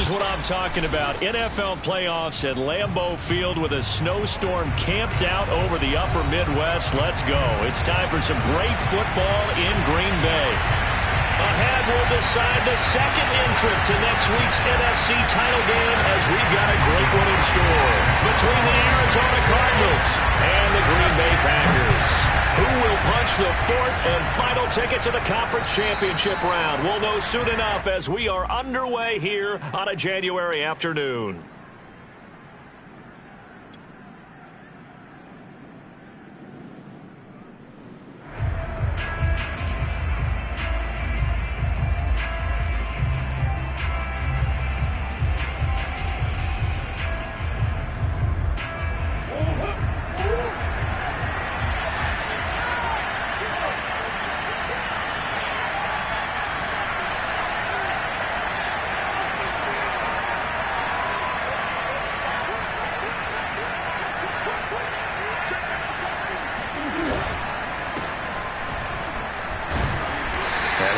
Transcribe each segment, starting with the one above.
is what I'm talking about. NFL playoffs at Lambeau Field with a snowstorm camped out over the upper Midwest. Let's go. It's time for some great football in Green Bay. Ahead, we'll decide the second entrant to next week's NFC title game as we've got a great one in store between the Arizona Cardinals and the Green Bay Packers. Who will punch the fourth and final ticket to the conference championship round? We'll know soon enough as we are underway here on a January afternoon.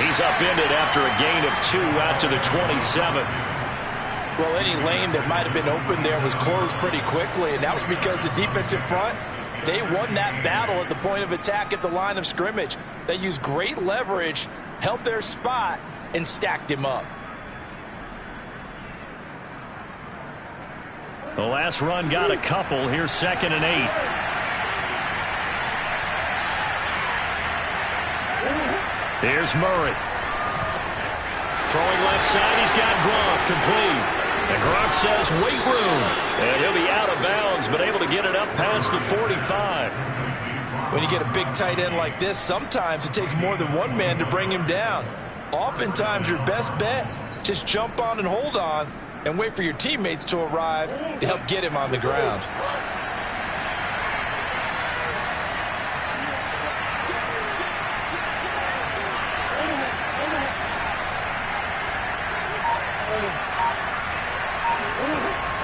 He's upended after a gain of 2 out to the 27. Well, any lane that might have been open there was closed pretty quickly, and that was because the defensive front, they won that battle at the point of attack at the line of scrimmage. They used great leverage, held their spot, and stacked him up. The last run got a couple. Here's 2nd and 8. Here's Murray. Throwing left side, he's got Gronk complete. And Gronk says wait room. And he'll be out of bounds, but able to get it up past the 45. When you get a big tight end like this, sometimes it takes more than one man to bring him down. Oftentimes your best bet, just jump on and hold on and wait for your teammates to arrive to help get him on the ground.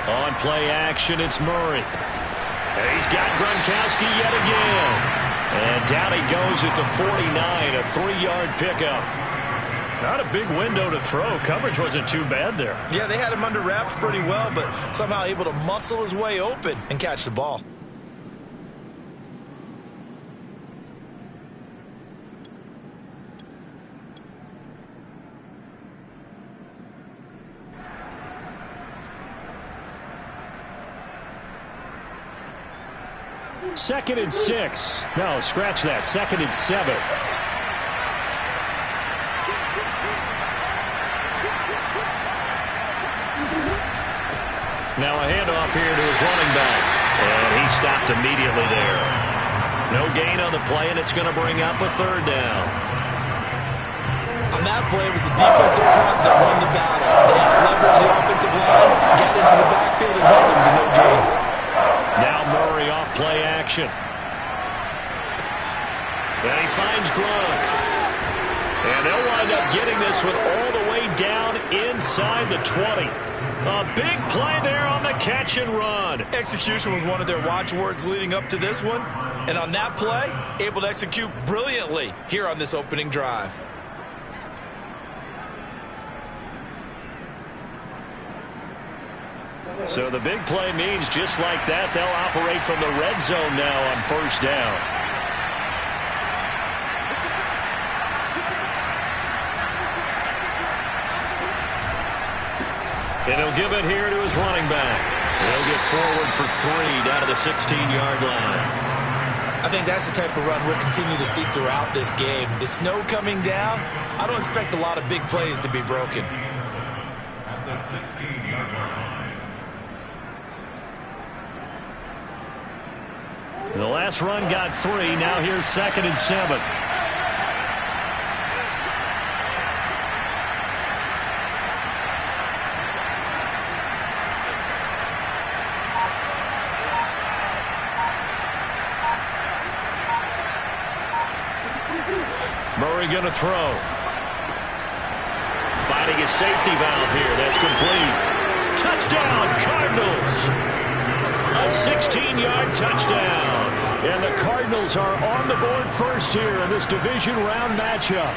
On play action, it's Murray. And he's got Gronkowski yet again. And down he goes at the 49, a 3-yard pickup. Not a big window to throw. Coverage wasn't too bad there. Yeah, they had him under wraps pretty well, but somehow able to muscle his way open and catch the ball. Second and 6. No, scratch that. 2nd and 7. Now a handoff here to his running back. And he stopped immediately there. No gain on the play, and it's going to bring up a 3rd down. On that play, it was the defensive front that won the battle. They leveraged the offensive line, got into the backfield, and held them to no gain. Now Murray off play action. And he finds Gronk. And they'll wind up getting this one all the way down inside the 20. A big play there on the catch and run. Execution was one of their watchwords leading up to this one. And on that play, able to execute brilliantly here on this opening drive. So the big play means just like that, they'll operate from the red zone now on 1st down. And he'll give it here to his running back. He'll get forward for 3 down to the 16-yard line. I think that's the type of run we'll continue to see throughout this game. The snow coming down, I don't expect a lot of big plays to be broken. At the 16-yard line. The last run got 3. Now here's 2nd and 7. Murray going to throw. Finding his safety valve here. That's complete. Touchdown, Cardinals. A 16-yard touchdown. And the Cardinals are on the board first here in this division round matchup.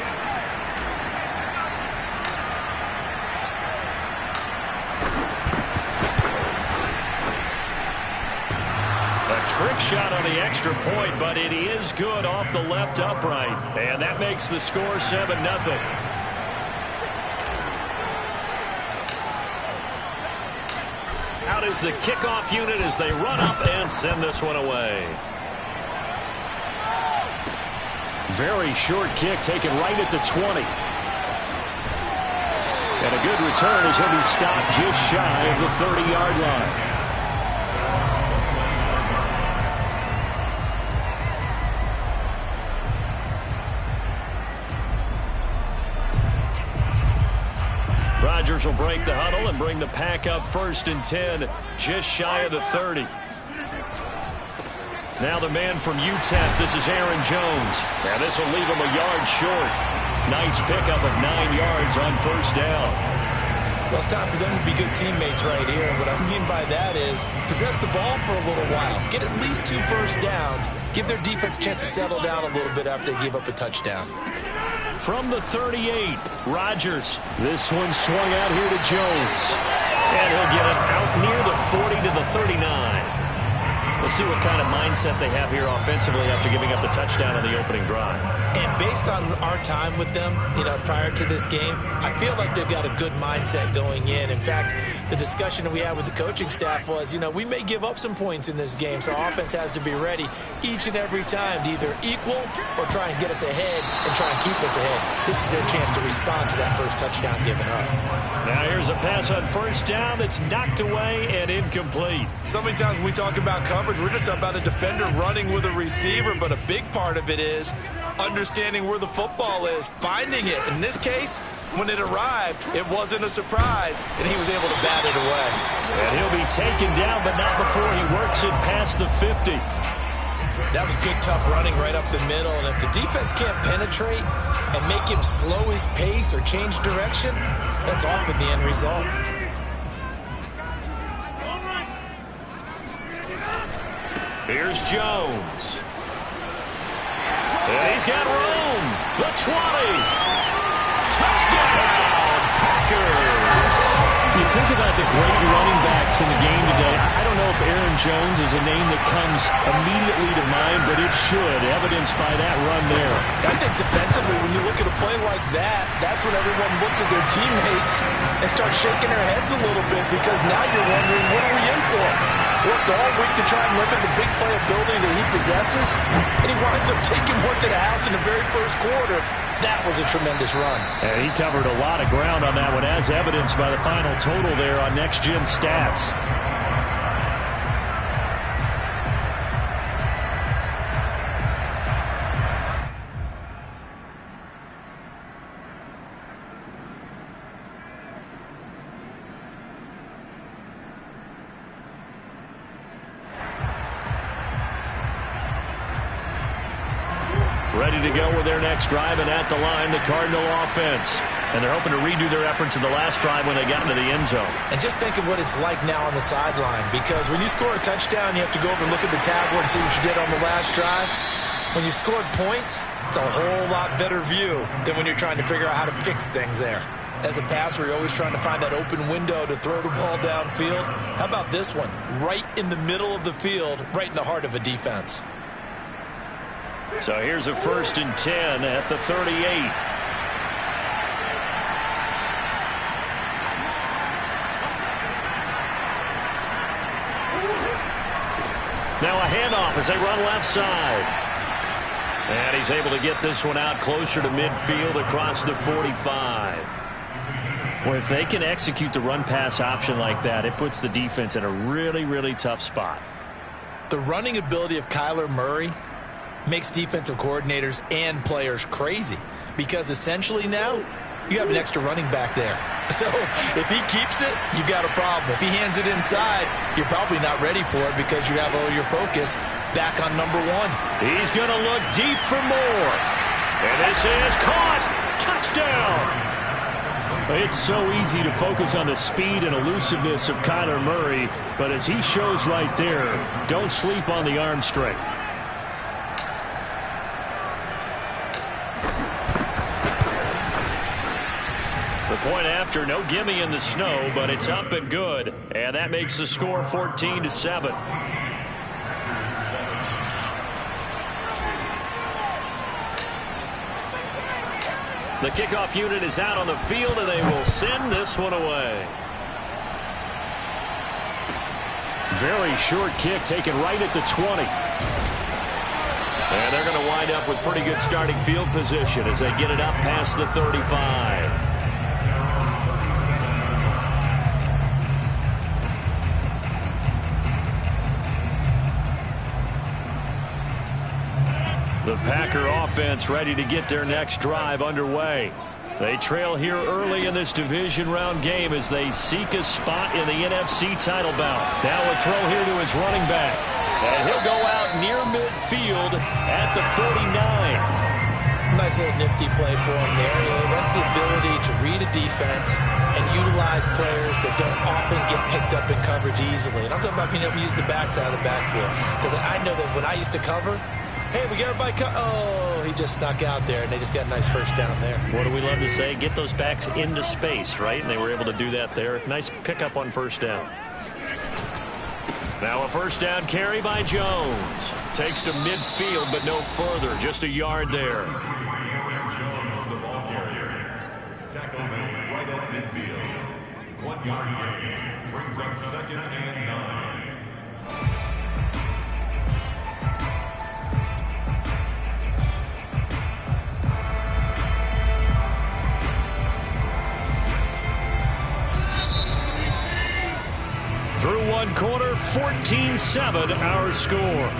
trick shot on the extra point, but it is good off the left upright. And that makes the score 7-0. Out is the kickoff unit as they run up and send this one away. Very short kick taken right at the 20. And a good return as he'll be stopped just shy of the 30-yard line. Rodgers will break the huddle and bring the pack up 1st and 10, just shy of the 30. Now the man from UTEP, this is Aaron Jones. And this will leave him a yard short. Nice pickup of 9 yards on 1st down. Well, it's time for them to be good teammates right here. What I mean by that is possess the ball for a little while. Get at least 2 first downs. Give their defense a chance to settle down a little bit after they give up a touchdown. From the 38, Rodgers. This one swung out here to Jones. And he'll get it out near the 40 to the 39. We'll see what kind of mindset they have here offensively after giving up the touchdown on the opening drive. And based on our time with them, prior to this game, I feel like they've got a good mindset going in. In fact, the discussion that we had with the coaching staff was, we may give up some points in this game, so our offense has to be ready each and every time to either equal or try and get us ahead and try and keep us ahead. This is their chance to respond to that first touchdown given up. Now here's a pass on 1st down that's knocked away and incomplete. So many times when we talk about coverage, we're just about a defender running with a receiver, but a big part of it is understanding where the football is, finding it. In this case, when it arrived, it wasn't a surprise, and he was able to bat it away. And he'll be taken down, but not before he works it past the 50. That was good, tough running right up the middle, and if the defense can't penetrate and make him slow his pace or change direction, that's often the end result. Here's Jones. And he's got room. The 20. Touchdown, Packers. You think about the great running backs in the game today. I don't know if Aaron Jones is a name that comes immediately to mind, but it should, evidenced by that run there. I think defensively, when you look at a play like that, that's when everyone looks at their teammates and starts shaking their heads a little bit, because now you're wondering, what are we in for? Worked all week to try and limit the big playability that he possesses, and he winds up taking one to the house in the very first quarter. That was a tremendous run. And he covered a lot of ground on that one, as evidenced by the final total there on Next Gen Stats. Ready to go with their next drive, and at the line, the Cardinal offense. And they're hoping to redo their efforts in the last drive when they got into the end zone. And just think of what it's like now on the sideline, because when you score a touchdown, you have to go over and look at the tablet and see what you did on the last drive. When you scored points, it's a whole lot better view than when you're trying to figure out how to fix things there. As a passer, you're always trying to find that open window to throw the ball downfield. How about this one? Right in the middle of the field, right in the heart of a defense. So here's a 1st and 10 at the 38. Now a handoff as they run left side. And he's able to get this one out closer to midfield across the 45. Well, if they can execute the run-pass option like that, it puts the defense in a really, really tough spot. The running ability of Kyler Murray makes defensive coordinators and players crazy, because essentially now you have an extra running back there. So if he keeps it, you've got a problem. If he hands it inside, you're probably not ready for it, because you have all your focus back on number 1. He's going to look deep for more. And this is caught. Touchdown. It's so easy to focus on the speed and elusiveness of Kyler Murray, but as he shows right there, don't sleep on the arm strength. The point after, no gimme in the snow, but it's up and good. And that makes the score 14-7. The kickoff unit is out on the field, and they will send this one away. Very short kick taken right at the 20. And they're going to wind up with pretty good starting field position as they get it up past the 35. The Packer offense ready to get their next drive underway. They trail here early in this division round game as they seek a spot in the NFC title bout. Now a throw here to his running back. And he'll go out near midfield at the 49. Nice little nifty play for him there. That's the ability to read a defense and utilize players that don't often get picked up in coverage easily. And I'm talking about being able to use the backside of the backfield. Because I know that when I used to cover, hey, we got everybody oh, he just snuck out there, and they just got a nice first down there. What do we love to say? Get those backs into space, right? And they were able to do that there. Nice pickup on first down. Now a first down carry by Jones. Takes to midfield, but no further. Just a yard there. Jones, the ball carrier. Tackle made right at midfield. 1 yard gain. Brings up 2nd and 9. Through one quarter, 14-7 our score.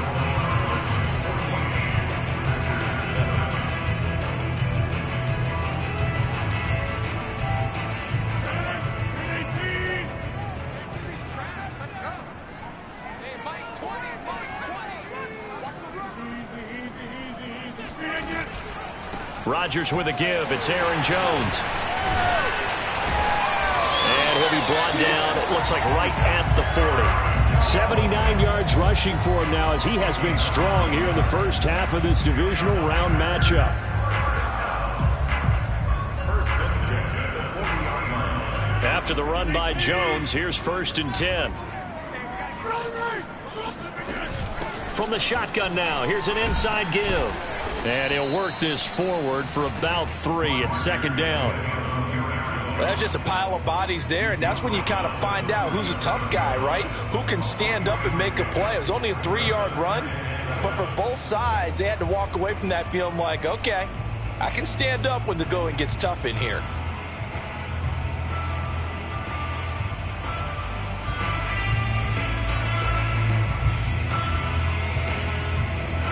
Rodgers with a give. It's Aaron Jones. And he'll be brought down, it looks like right at the 40. 79 yards rushing for him now as he has been strong here in the first half of this divisional round matchup. After the run by Jones, here's 1st and 10. From the shotgun now, here's an inside give. And he'll work this forward for about 3 at 2nd down. Well, that's just a pile of bodies there, and that's when you kind of find out who's a tough guy, right? Who can stand up and make a play. It was only a 3-yard run, but for both sides, they had to walk away from that feeling like, okay, I can stand up when the going gets tough in here.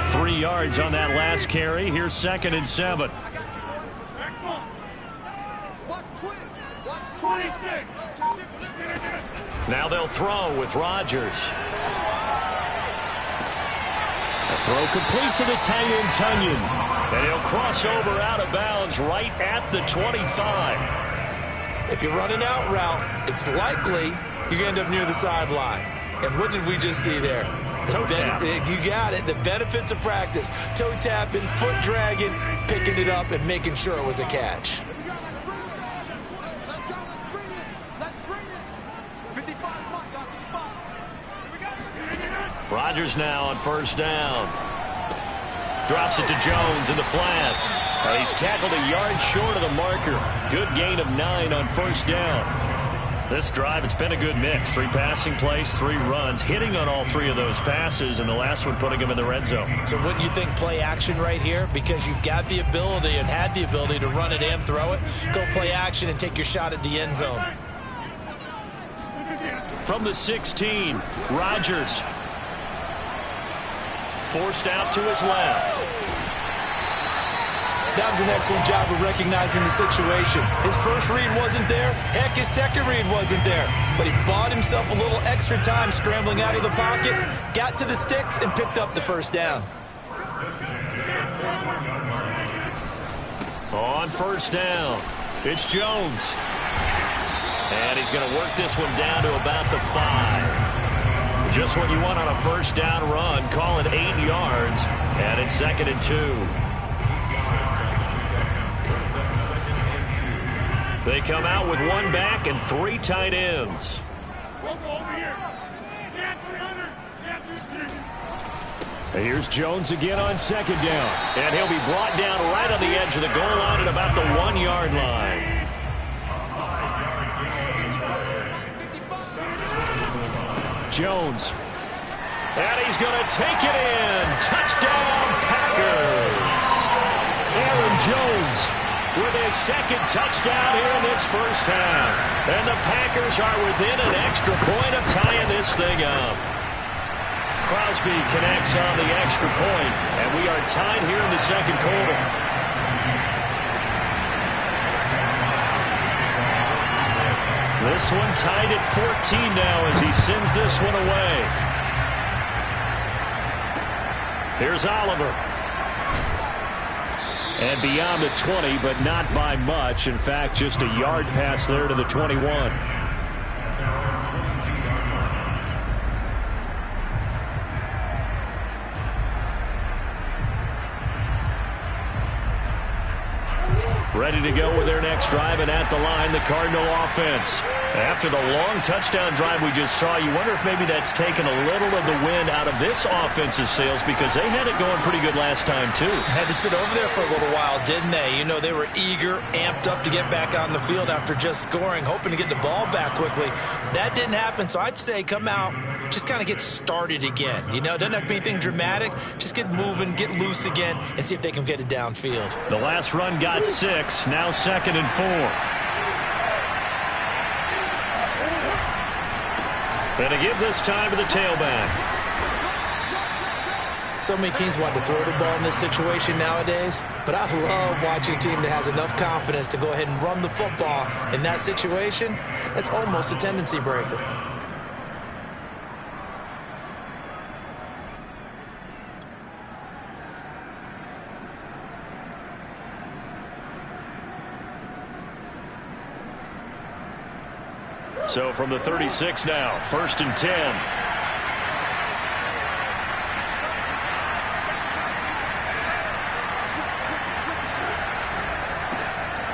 Three yards on that last carry. Here's 2nd and 7. Now they'll throw with Rodgers. A throw complete to the tight end Tunyon. And he'll cross over out of bounds right at the 25. If you run an out route, it's likely you're going to end up near the sideline. And what did we just see there? Toe tap. You got it. The benefits of practice. Toe tapping, foot dragging, picking it up, and making sure it was a catch. Rodgers now on 1st down. Drops it to Jones in the flat. And he's tackled a yard short of the marker. Good gain of 9 on 1st down. This drive, it's been a good mix. 3 passing plays, 3 runs, hitting on all 3 of those passes, and the last one putting him in the red zone. So wouldn't you think play action right here? Because you've got the ability and had the ability to run it and throw it. Go play action and take your shot at the end zone. From the 16, Rodgers. Forced out to his left. That was an excellent job of recognizing the situation. His first read wasn't there. Heck, his second read wasn't there. But he bought himself a little extra time scrambling out of the pocket, got to the sticks, and picked up the first down. On 1st down, it's Jones. And he's going to work this one down to about the 5. Just what you want on a 1st down run. Call it 8 yards. And it's 2nd and 2. They come out with 1 back and 3 tight ends. Here's Jones again on second down. And he'll be brought down right on the edge of the goal line at about the 1-yard line. Jones. And he's going to take it in. Touchdown, Packers. Aaron Jones with his second touchdown here in this first half. And the Packers are within an extra point of tying this thing up. Crosby connects on the extra point, and we are tied here in the second quarter. This one tied at 14 now as he sends this one away. Here's Oliver. And beyond the 20, but not by much. In fact, just a yard pass there to the 21. Ready to go with their next drive, and at the line, the Cardinal offense. After the long touchdown drive we just saw, you wonder if maybe that's taken a little of the wind out of this offense's sails, because they had it going pretty good last time, too. Had to sit over there for a little while, didn't they? You know, they were eager, amped up to get back on the field after just scoring, hoping to get the ball back quickly. That didn't happen, so I'd say come out, just kind of get started again. You know, doesn't have to be anything dramatic. Just get moving, get loose again, and see if they can get it downfield. The last run got 6, now 2nd and 4. And to give this time to the tailback. So many teams want to throw the ball in this situation nowadays, but I love watching a team that has enough confidence to go ahead and run the football in that situation. That's almost a tendency breaker. So from the 36 now, 1st and 10.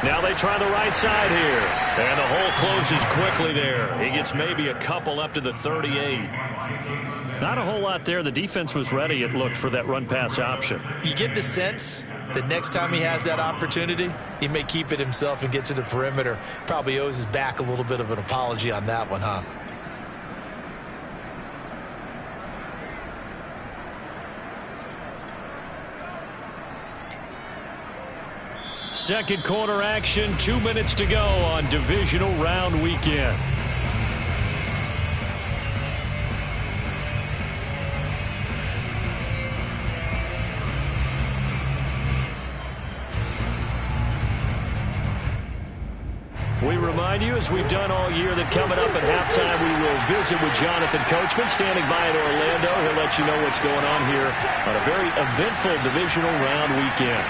Now they try the right side here. And the hole closes quickly there. He gets maybe a couple up to the 38. Not a whole lot there. The defense was ready, it looked, for that run-pass option. You get the sense that next time he has that opportunity, he may keep it himself and get to the perimeter. Probably owes his back a little bit of an apology on that one, huh? Second quarter action, 2 minutes to go on divisional round weekend. We remind you, as we've done all year, that coming up at halftime we will visit with Jonathan Coachman, standing by in Orlando. He'll let you know what's going on here on a very eventful divisional round weekend.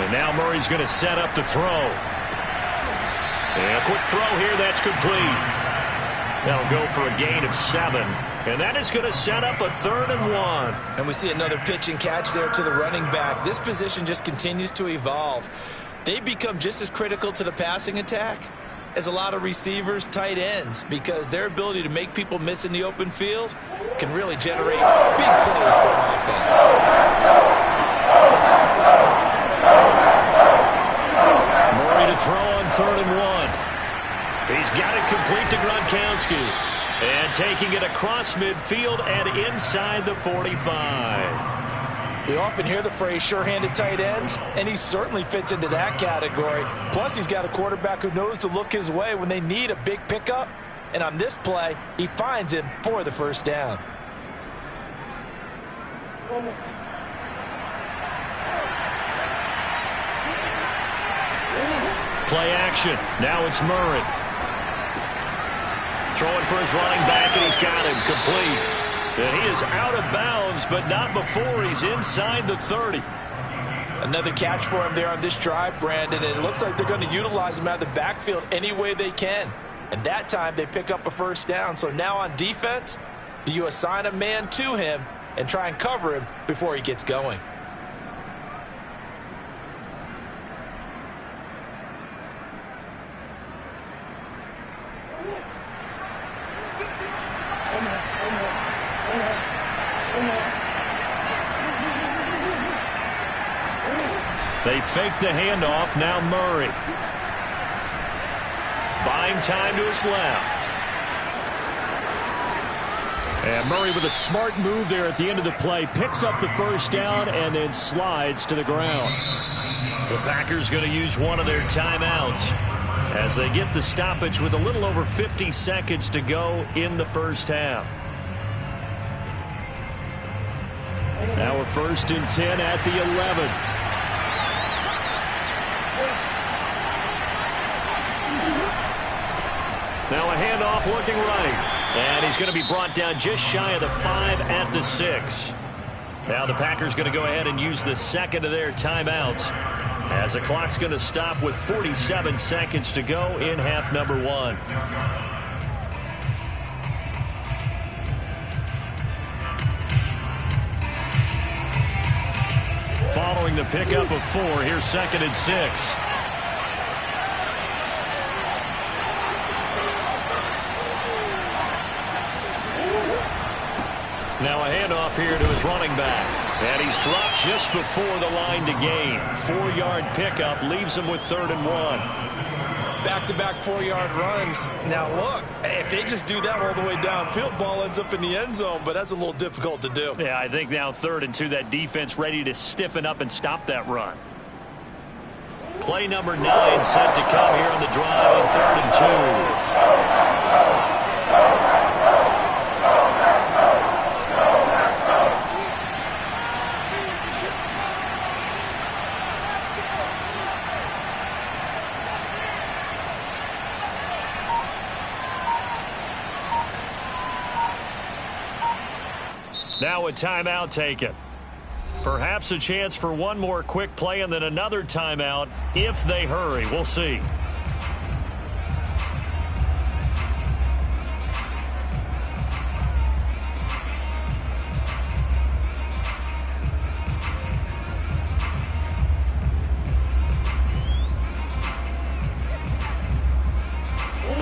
And now Murray's going to set up the throw. And a quick throw here, that's complete. That'll go for a gain of 7. And that is going to set up a 3rd and 1. And we see another pitch and catch there to the running back. This position just continues to evolve. They become just as critical to the passing attack as a lot of receivers, tight ends, because their ability to make people miss in the open field can really generate big plays for an offense. Murray to throw on 3rd and 1. He's got it complete to Gronkowski. And taking it across midfield and inside the 45. We often hear the phrase sure-handed tight ends, and he certainly fits into that category. Plus, he's got a quarterback who knows to look his way when they need a big pickup. And on this play, he finds him for the first down. Play action. Now it's Murray. Throwing for his running back, and he's got him complete. And he is out of bounds, but not before he's inside the 30. Another catch for him there on this drive, Brandon, and it looks like they're going to utilize him out of the backfield any way they can. And that time they pick up a first down. So now on defense, do you assign a man to him and try and cover him before he gets going? They fake the handoff. Now Murray. Buying time to his left. And Murray with a smart move there at the end of the play. Picks up the first down and then slides to the ground. The Packers going to use one of their timeouts as they get the stoppage with a little over 50 seconds to go in the first half. Now a 1st and 10 at the 11. Now a handoff looking right. And he's going to be brought down just shy of the 5 at the 6. Now the Packers going to go ahead and use the second of their timeouts as the clock's going to stop with 47 seconds to go in half number 1. Following the pickup of 4, here's 2nd and 6. Now a handoff here to his running back. And he's dropped just before the line to gain. 4-yard pickup leaves him with 3rd and 1. Back-to-back 4-yard runs. Now look, if they just do that all the way downfield, ball ends up in the end zone, but that's a little difficult to do. Yeah, I think now 3rd and 2, that defense ready to stiffen up and stop that run. Play number 9 set to come here on the drive on 3rd and 2. Now a timeout taken. Perhaps a chance for one more quick play and then another timeout if they hurry. We'll see.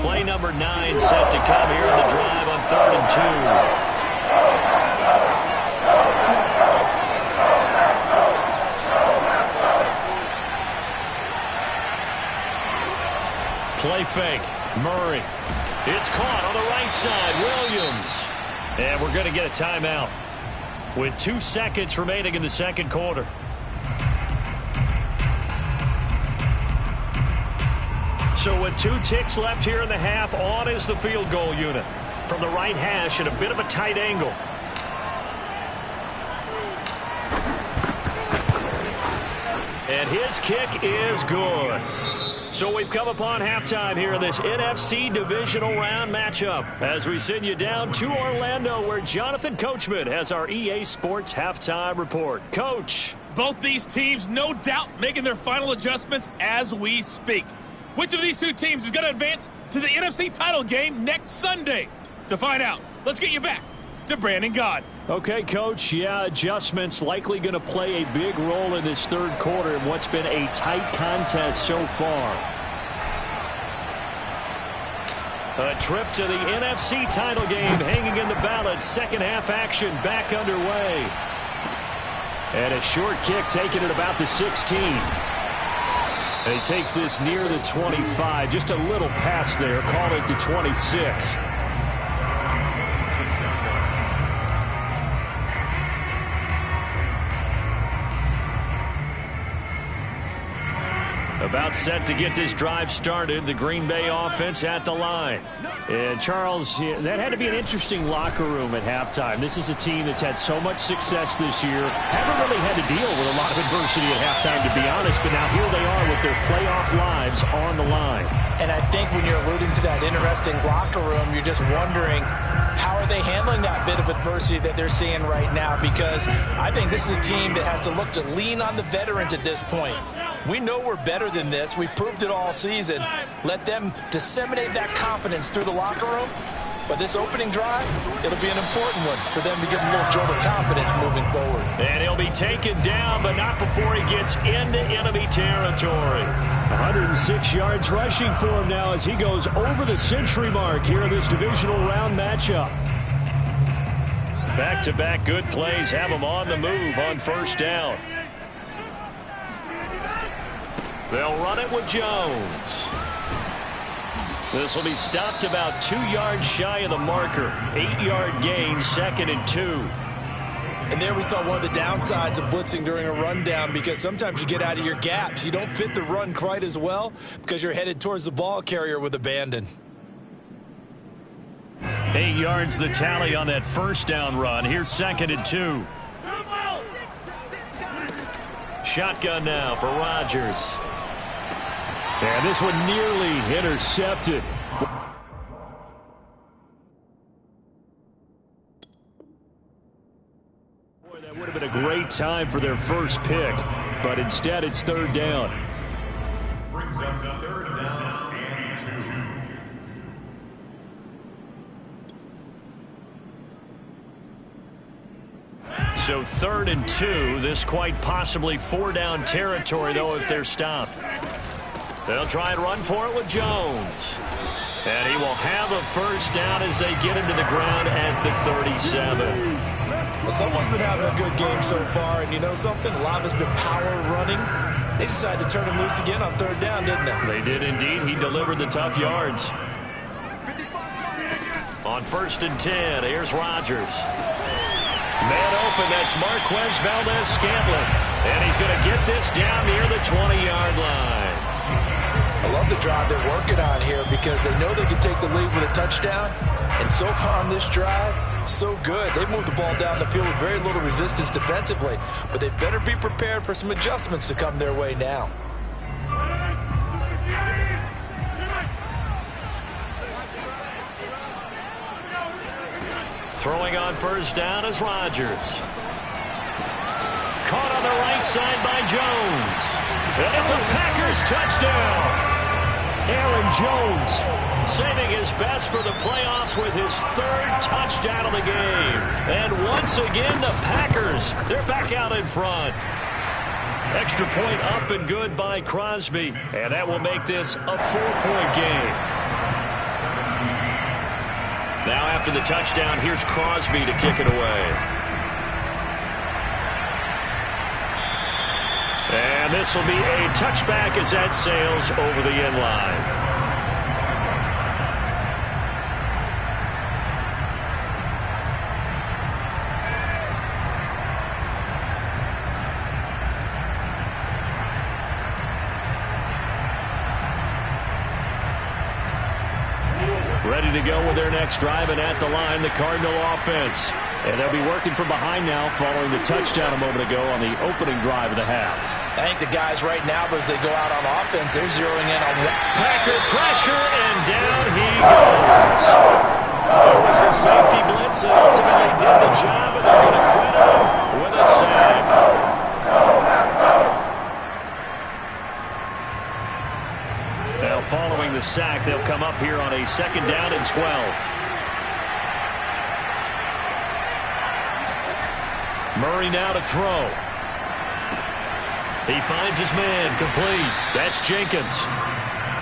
Play number 9 set to come here on the drive on 3rd and 2. Play fake. Murray. It's caught on the right side. Williams. And we're going to get a timeout with 2 seconds remaining in the second quarter. So with 2 ticks left here in the half, on is the field goal unit. From the right hash at a bit of a tight angle. And his kick is good. So we've come upon halftime here in this NFC divisional round matchup as we send you down to Orlando where Jonathan Coachman has our EA Sports halftime report. Coach. Both these teams no doubt making their final adjustments as we speak. Which of these 2 teams is going to advance to the NFC title game next Sunday? To find out, let's get you back to Brandon Gaudin. Okay, Coach. Yeah, adjustments likely going to play a big role in this third quarter in what's been a tight contest so far. A trip to the NFC title game hanging in the balance. Second half action back underway. And a short kick taken at about the 16. And he takes this near the 25. Just a little pass there. Call it the 26. About set to get this drive started. The Green Bay offense at the line. And Charles, that had to be an interesting locker room at halftime. This is a team that's had so much success this year. Haven't really had to deal with a lot of adversity at halftime, to be honest. But now here they are with their playoff lives on the line. And I think when you're alluding to that interesting locker room, you're just wondering, how are they handling that bit of adversity that they're seeing right now? Because I think this is a team that has to look to lean on the veterans at this point. We know we're better than this. We've proved it all season. Let them disseminate that confidence through the locker room. But this opening drive, it'll be an important one for them to give them a little jolt of confidence moving forward. And he'll be taken down, but not before he gets into enemy territory. 106 yards rushing for him now as he goes over the century mark here in this divisional round matchup. Back-to-back good plays have them on the move on first down. They'll run it with Jones. This will be stopped about 2 yards shy of the marker. 8-yard gain, 2nd and 2. And there we saw one of the downsides of blitzing during a rundown, because sometimes you get out of your gaps. You don't fit the run quite as well because you're headed towards the ball carrier with abandon. 8 yards the tally on that first down run. Here's 2nd and 2. Shotgun now for Rodgers. And this one nearly intercepted. Boy, that would have been a great time for their first pick, but instead it's 3rd down. Brings up 3rd down and 2. So 3rd and 2. This quite possibly 4-down territory, though, if they're stopped. They'll try and run for it with Jones. And he will have a first down as they get him to the ground at the 37. Well, someone's been having a good game so far, and you know something? A lot of it's been power running. They decided to turn him loose again on 3rd down, didn't they? They did indeed. He delivered the tough yards. On 1st and 10, here's Rodgers. Man open, that's Marquez Valdez-Scantling. And he's going to get this down near the 20-yard line. I love the drive they're working on here because they know they can take the lead with a touchdown. And so far on this drive, so good. They moved the ball down the field with very little resistance defensively. But they better be prepared for some adjustments to come their way now. Throwing on first down is Rodgers. Caught on the right side by Jones. And it's a Packers touchdown. Aaron Jones saving his best for the playoffs with his 3rd touchdown of the game. And once again, the Packers, they're back out in front. Extra point up and good by Crosby. And that will make this a 4-point game. Now after the touchdown, here's Crosby to kick it away. And this will be a touchback as that sails over the end line. Ready to go with their next drive, and at the line, the Cardinal offense. And they'll be working from behind now following the touchdown a moment ago on the opening drive of the half. I think the guys right now, as they go out on offense, they're zeroing in on Packer pressure, and down he goes. There was the safety blitz that ultimately did the job, and they're going to credit him with a sack. Now following the sack, they'll come up here on a 2nd down and 12. Murray now to throw. He finds his man, complete. That's Jenkins.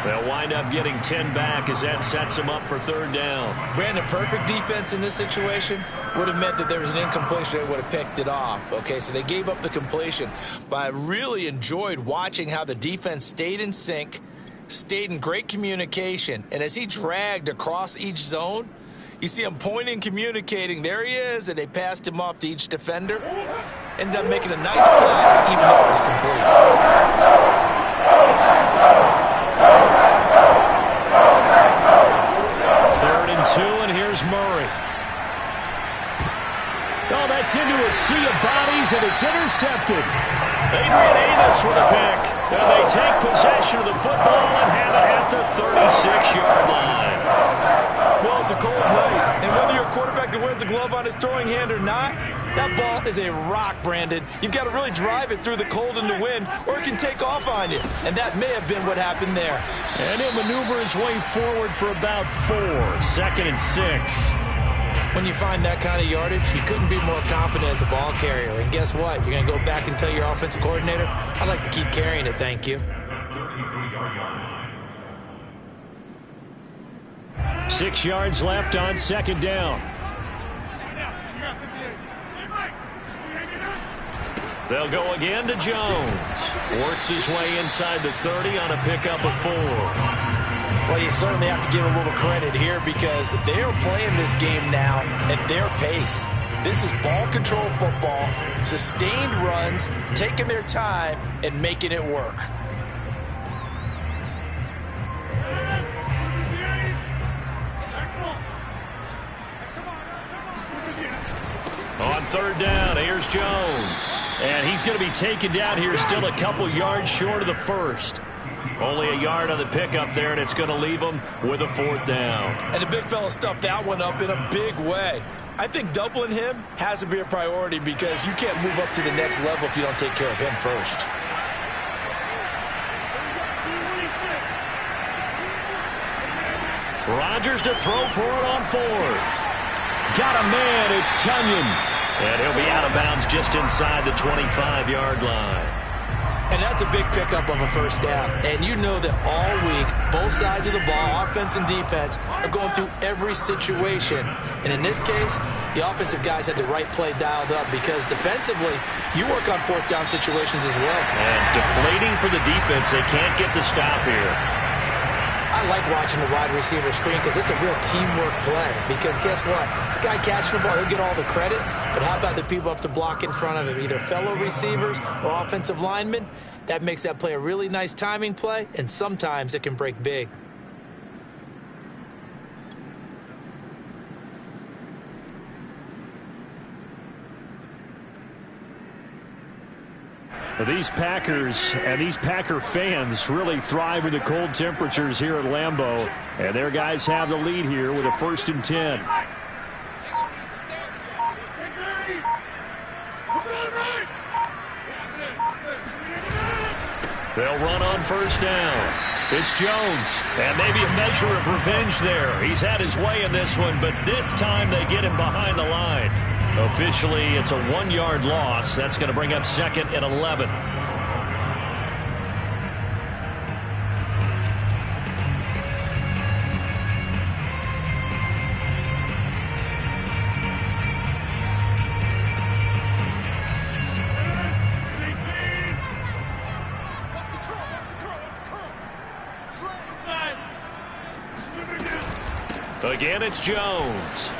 They'll wind up getting 10 back as that sets him up for 3rd down. Brandon, perfect defense in this situation would have meant that there was an incompletion. They would have picked it off. Okay, so they gave up the completion. But I really enjoyed watching how the defense stayed in sync, stayed in great communication. And as he dragged across each zone, you see him pointing, communicating. There he is, and they passed him off to each defender. Ended up making a nice play, even though it was complete. 3rd and 2, and here's Murray. Oh, that's into a sea of bodies, and it's intercepted. Adrian Amos with a pick. And they take possession of the football and have it at the 36-yard line. Well, it's a cold night, and whether you're a quarterback that wears a glove on his throwing hand or not, that ball is a rock, Brandon. You've got to really drive it through the cold and the wind, or it can take off on you. And that may have been what happened there. And he'll maneuver his way forward for about 4. 2nd and 6. When you find that kind of yardage, you couldn't be more confident as a ball carrier. And guess what? You're going to go back and tell your offensive coordinator, I'd like to keep carrying it, thank you. 6 yards left on 2nd down. They'll go again to Jones. Works his way inside the 30 on a pickup of 4. Well, you certainly have to give a little credit here because they are playing this game now at their pace. This is ball control football, sustained runs, taking their time and making it work. On 3rd down, here's Jones. And he's going to be taken down here still a couple yards short of the 1st. Only a yard on the pickup there, and it's going to leave him with a 4th down. And the big fella stuffed that one up in a big way. I think doubling him has to be a priority because you can't move up to the next level if you don't take care of him first. Rodgers to throw for it on 4th. Got a man, it's Tunyon. And he'll be out of bounds just inside the 25-yard line. And that's a big pickup of a 1st down. And you know that all week, both sides of the ball, offense and defense, are going through every situation. And in this case, the offensive guys had the right play dialed up because defensively, you work on 4th down situations as well. And deflating for the defense. They can't get the stop here. I like watching the wide receiver screen because it's a real teamwork play. Because guess what? The guy catching the ball, he'll get all the credit. But how about the people up to block in front of him, either fellow receivers or offensive linemen? That makes that play a really nice timing play, and sometimes it can break big. These Packers and these Packer fans really thrive in the cold temperatures here at Lambeau. And their guys have the lead here with a 1st and 10. They'll run on 1st down. It's Jones. And maybe a measure of revenge there. He's had his way in this one, but this time they get him behind the line. Officially, it's a 1-yard loss. That's going to bring up 2nd and 11. Again, it's Jones.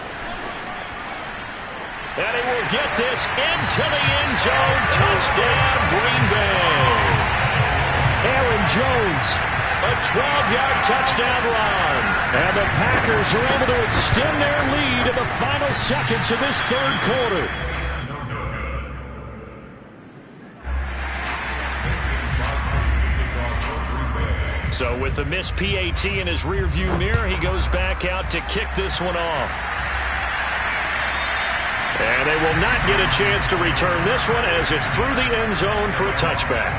And he will get this into the end zone. Touchdown, Green Bay. Aaron Jones, a 12-yard touchdown run. And the Packers are able to extend their lead in the final seconds of this 3rd quarter. So with the missed PAT in his rearview mirror, he goes back out to kick this one off. And they will not get a chance to return this one as it's through the end zone for a touchback.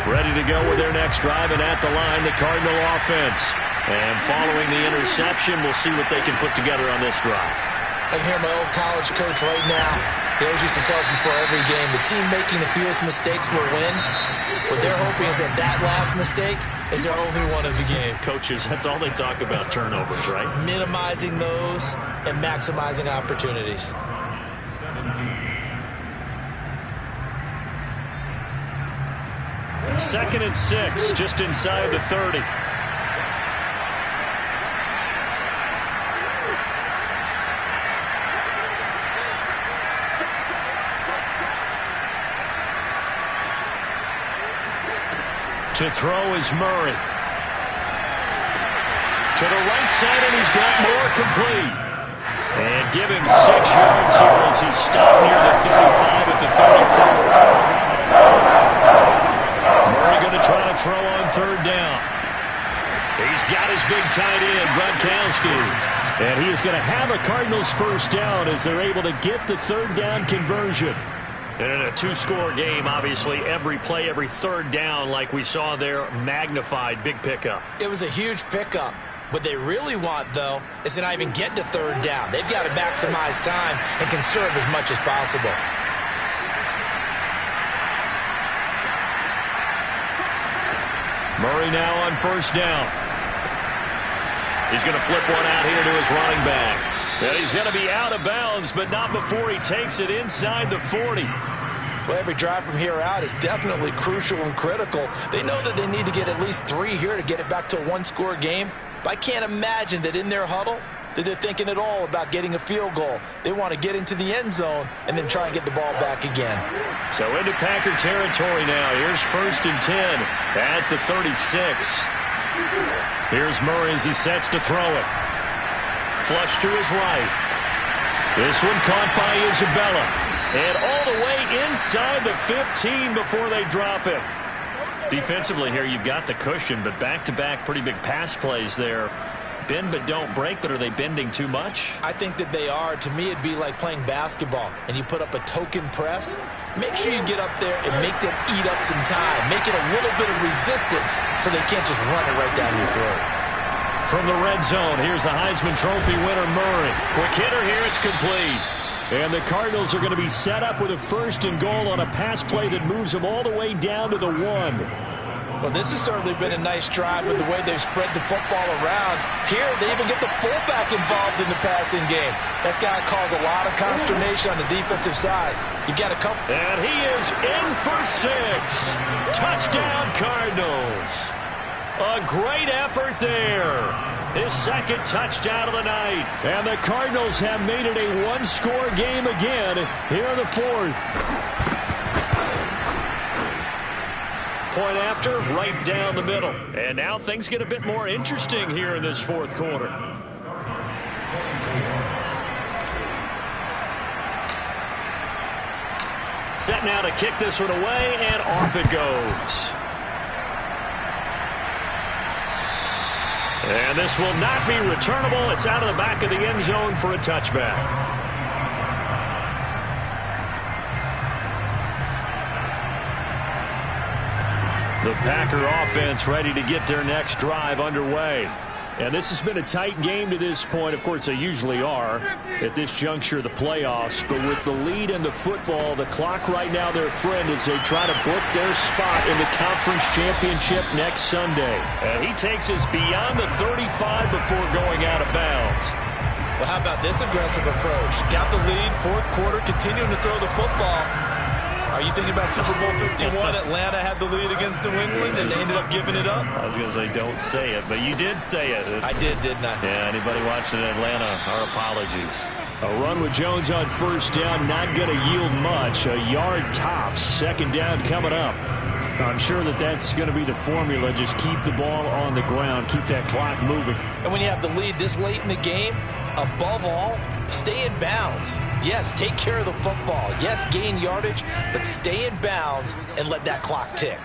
Ready to go with their next drive, and at the line, the Cardinal offense. And following the interception, we'll see what they can put together on this drive. I can hear my old college coach right now. He always used to tell us before every game, the team making the fewest mistakes will win. What they're hoping is that that last mistake is their only one of the game. Coaches, that's all they talk about, turnovers, right? Minimizing those and maximizing opportunities. 2nd and 6, just inside the 30. To throw is Murray. To the right side, and he's got more complete. And give him 6 yards here as he's stopped near the 35 at the 34. Murray going to try to throw on 3rd down. He's got his big tight end, Gronkowski. And he is going to have a Cardinals 1st down as they're able to get the 3rd down conversion. And in a 2-score game, obviously, every play, every 3rd down, like we saw there, magnified, big pickup. It was a huge pickup. What they really want, though, is to not even get to third down. They've got to maximize time and conserve as much as possible. Murray now on first down. He's going to flip one out here to his running back. And he's going to be out of bounds, but not before he takes it inside the 40. Well, every drive from here out is definitely crucial and critical. They know that they need to get at least 3 here to get it back to a one-score game. But I can't imagine that in their huddle that they're thinking at all about getting a field goal. They want to get into the end zone and then try and get the ball back again. So into Packer territory now. Here's 1st and 10 at the 36. Here's Murray as he sets to throw it. Flush to his right. This one caught by Isabella. And all the way inside the 15 before they drop it. Defensively here, you've got the cushion, but back-to-back pretty big pass plays there. Bend but don't break, but are they bending too much? I think that they are. To me, it'd be like playing basketball, and you put up a token press. Make sure you get up there and make them eat up some time. Make it a little bit of resistance so they can't just run it right down your throat. From the red zone, here's the Heisman Trophy winner, Murray. Quick hitter here, it's complete. And the Cardinals are going to be set up with a 1st and goal on a pass play that moves them all the way down to the 1. Well, this has certainly been a nice drive with the way they've spread the football around. Here, they even get the fullback involved in the passing game. That's got to cause a lot of consternation on the defensive side. You've got a couple. And he is in for 6. Touchdown, Cardinals. A great effort there. His 2nd touchdown of the night. And the Cardinals have made it a one-score game again here in the 4th. Point after, right down the middle. And now things get a bit more interesting here in this 4th quarter. Set now to kick this one away, and off it goes. And this will not be returnable. It's out of the back of the end zone for a touchback. The Packer offense ready to get their next drive underway. And this has been a tight game to this point. Of course, they usually are at this juncture of the playoffs. But with the lead in the football, the clock right now their friend as they try to book their spot in the conference championship next Sunday. And he takes us beyond the 35 before going out of bounds. Well, how about this aggressive approach? Got the lead, 4th quarter, continuing to throw the football. Are you thinking about Super Bowl 51? Atlanta had the lead against New England, and they ended up giving it up? I was going to say, don't say it, but you did say it. I did, didn't I? Yeah, anybody watching Atlanta, our apologies. A run with Jones on 1st down, not going to yield much. A yard tops, 2nd down coming up. I'm sure that that's going to be the formula. Just keep the ball on the ground, keep that clock moving. And when you have the lead this late in the game, above all, stay in bounds. Yes, take care of the football. Yes, gain yardage, but stay in bounds and let that clock tick.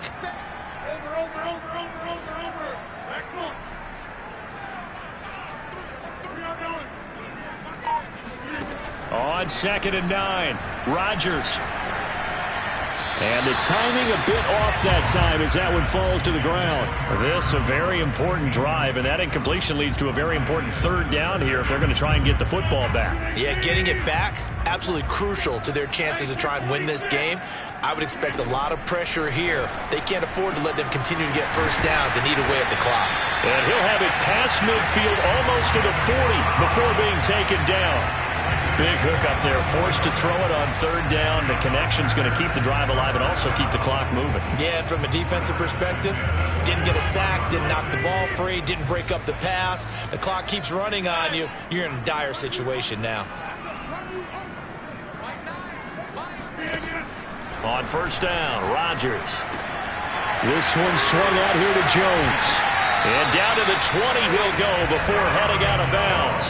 On 2nd and 9, Rodgers. And the timing a bit off that time as that one falls to the ground. This a very important drive, and that incompletion leads to a very important 3rd down here if they're going to try and get the football back. Yeah, getting it back, absolutely crucial to their chances to try and win this game. I would expect a lot of pressure here. They can't afford to let them continue to get 1st downs and eat away at the clock. And he'll have it past midfield almost to the 40 before being taken down. Big hook up there, forced to throw it on 3rd down. The connection's going to keep the drive alive and also keep the clock moving. Yeah, and from a defensive perspective, didn't get a sack, didn't knock the ball free, didn't break up the pass. The clock keeps running on you. You're in a dire situation now. On 1st down, Rodgers. This one swung out here to Jones. And down to the 20 he'll go before heading out of bounds.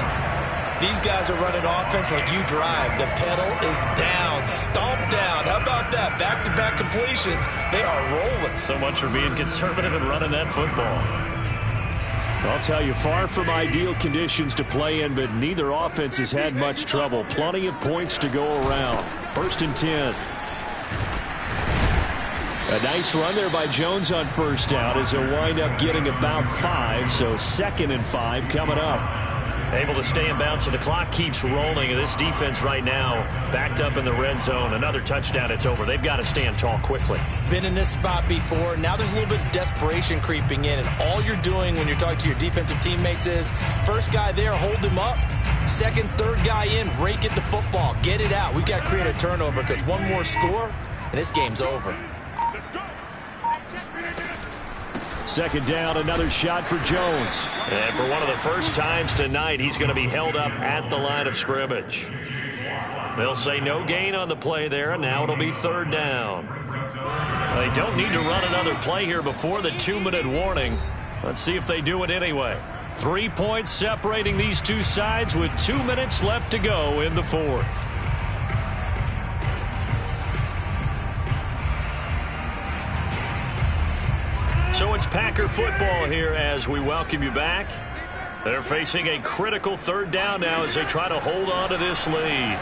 These guys are running offense like you drive. The pedal is down, stomp down. How about that? Back-to-back completions. They are rolling. So much for being conservative and running that football. I'll tell you, far from ideal conditions to play in, but neither offense has had much trouble. Plenty of points to go around. 1st and 10. A nice run there by Jones on first down as he'll wind up getting about 5. So 2nd and 5 coming up. Able to stay in bounds, so the clock keeps rolling. This defense right now backed up in the red zone. Another touchdown, it's over. They've got to stand tall quickly. Been in this spot before. Now there's a little bit of desperation creeping in, and all you're doing when you're talking to your defensive teammates is first guy there, hold him up. Second, third guy in, rake at the football. Get it out. We've got to create a turnover because one more score, and this game's over. Second down, another shot for Jones. And for one of the first times tonight, he's going to be held up at the line of scrimmage. They'll say no gain on the play there, and now it'll be 3rd down. They don't need to run another play here before the 2-minute warning. Let's see if they do it anyway. 3 points separating these two sides with 2 minutes left to go in the 4th. So it's Packer football here as we welcome you back. They're facing a critical 3rd down now as they try to hold on to this lead.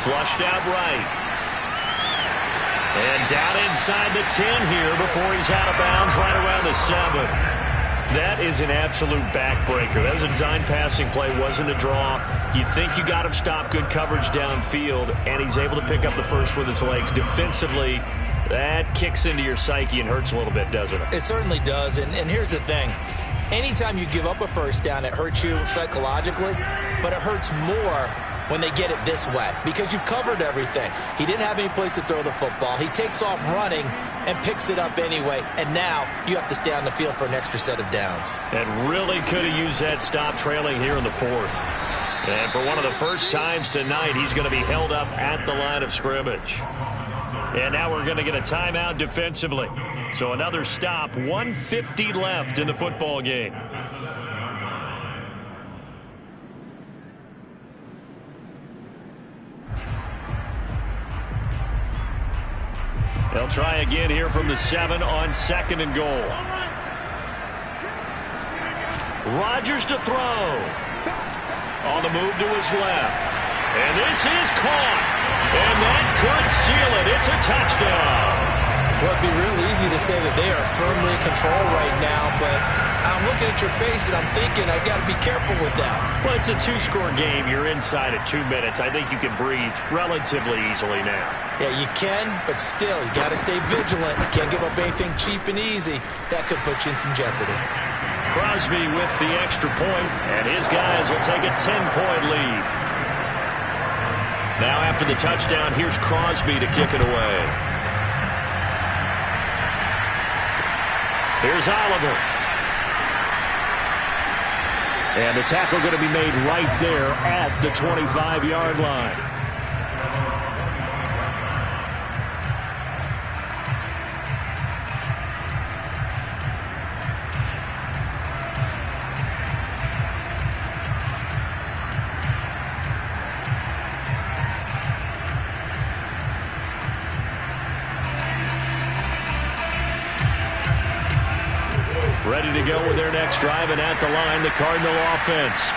Flushed out right. And down inside the 10 here before he's out of bounds right around the 7. That is an absolute backbreaker. That was a design passing play, wasn't a draw. You think you got him stopped, good coverage downfield, and he's able to pick up the first with his legs. Defensively, that kicks into your psyche and hurts a little bit, doesn't it? It certainly does, and here's the thing. Anytime you give up a first down, it hurts you psychologically, but it hurts more when they get it this way because you've covered everything. He didn't have any place to throw the football. He takes off running and picks it up anyway, and now you have to stay on the field for an extra set of downs. And really could have used that stop trailing here in the 4th. And for one of the first times tonight, he's going to be held up at the line of scrimmage. And now we're going to get a timeout defensively. So another stop, 1:50 left in the football game. They'll try again here from the 7 on 2nd and goal. Rodgers to throw. On the move to his left. And this is caught. And that could seal it. It's a touchdown. Well, it'd be real easy to say that they are firmly in control right now, but I'm looking at your face and I'm thinking I've got to be careful with that. Well, it's a 2-score game. You're inside at 2 minutes. I think you can breathe relatively easily now. Yeah, you can, but still, you got to stay vigilant. You can't give up anything cheap and easy. That could put you in some jeopardy. Crosby with the extra point, and his guys will take a 10-point lead. Now after the touchdown, here's Crosby to kick it away. Here's Oliver. And the tackle going to be made right there at the 25-yard line. Ready to go with their next drive, and at the line, the Cardinal offense.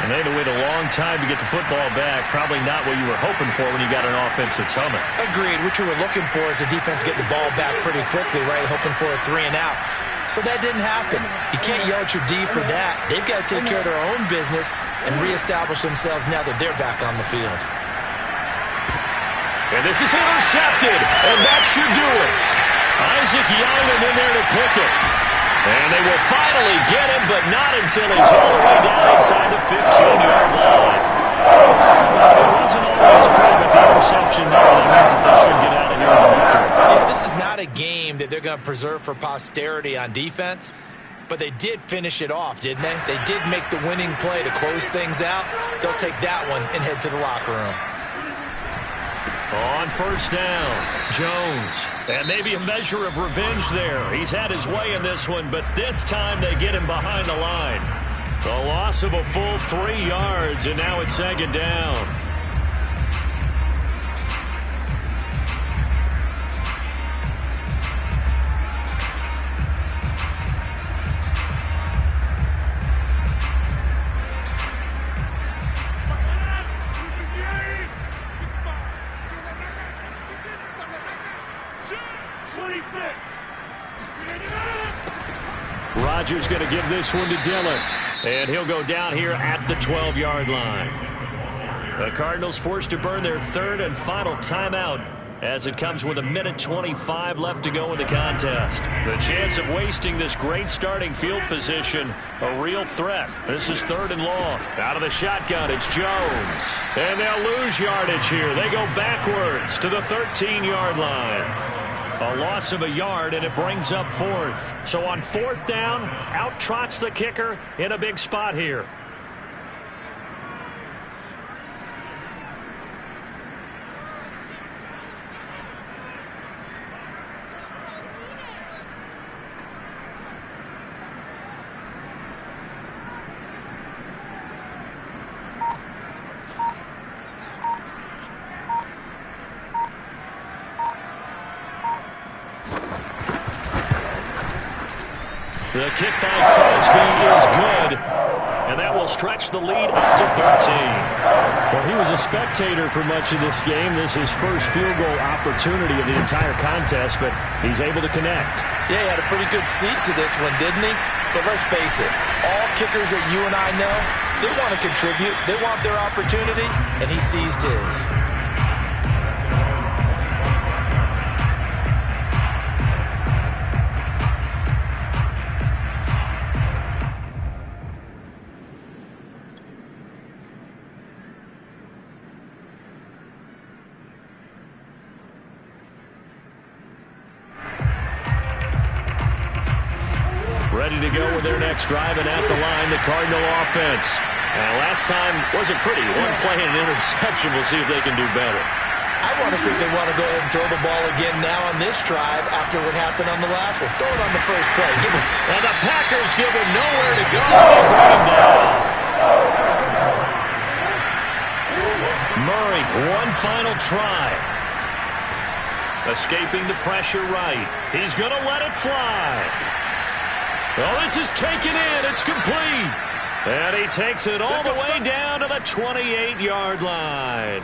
And they had to wait a long time to get the football back. Probably not what you were hoping for when you got an offense that's humming. Agreed. What you were looking for is the defense get the ball back pretty quickly, right? Hoping for a 3 and out. So that didn't happen. You can't yell at your D for that. They've got to take care of their own business and reestablish themselves now that they're back on the field. And this is intercepted, and that should do it. Isaac Young in there to pick it. And they will finally get him, but not until he's all the way down inside the 15-yard line. It wasn't always pretty, but the interception there, that means that they should get out of here with a victory. Yeah, this is not a game that they're going to preserve for posterity on defense, but they did finish it off, didn't they? They did make the winning play to close things out. They'll take that one and head to the locker room. On first down, Jones. And maybe a measure of revenge there. He's had his way in this one, but this time they get him behind the line. The loss of a full 3 yards, and now it's 2nd down. Rodgers going to give this one to Dillon. And he'll go down here at the 12-yard line. The Cardinals forced to burn their third and final timeout as it comes with 1:25 left to go in the contest. The chance of wasting this great starting field position, a real threat. This is 3rd and long. Out of the shotgun, it's Jones. And they'll lose yardage here. They go backwards to the 13-yard line. A loss of a yard, and it brings up 4th. So on 4th down, out trots the kicker in a big spot here. The kick by Crosby is good, and that will stretch the lead up to 13. Well, he was a spectator for much of this game. This is his first field goal opportunity of the entire contest, but he's able to connect. Yeah, he had a pretty good seat to this one, didn't he? But let's face it, all kickers that you and I know, they want to contribute. They want their opportunity, and he seized his. Ready to go with their next drive, and at the line, the Cardinal offense. Last time wasn't pretty. One play and an interception. We'll see if they can do better. I want to see if they want to go ahead and throw the ball again now on this drive after what happened on the last one. Throw it on the first play. Give him. And the Packers give him nowhere to go. They bring him down. Murray, one final try. Escaping the pressure right. He's going to let it fly. Well, this is taken in. It's complete. And he takes it all the way down to the 28-yard line.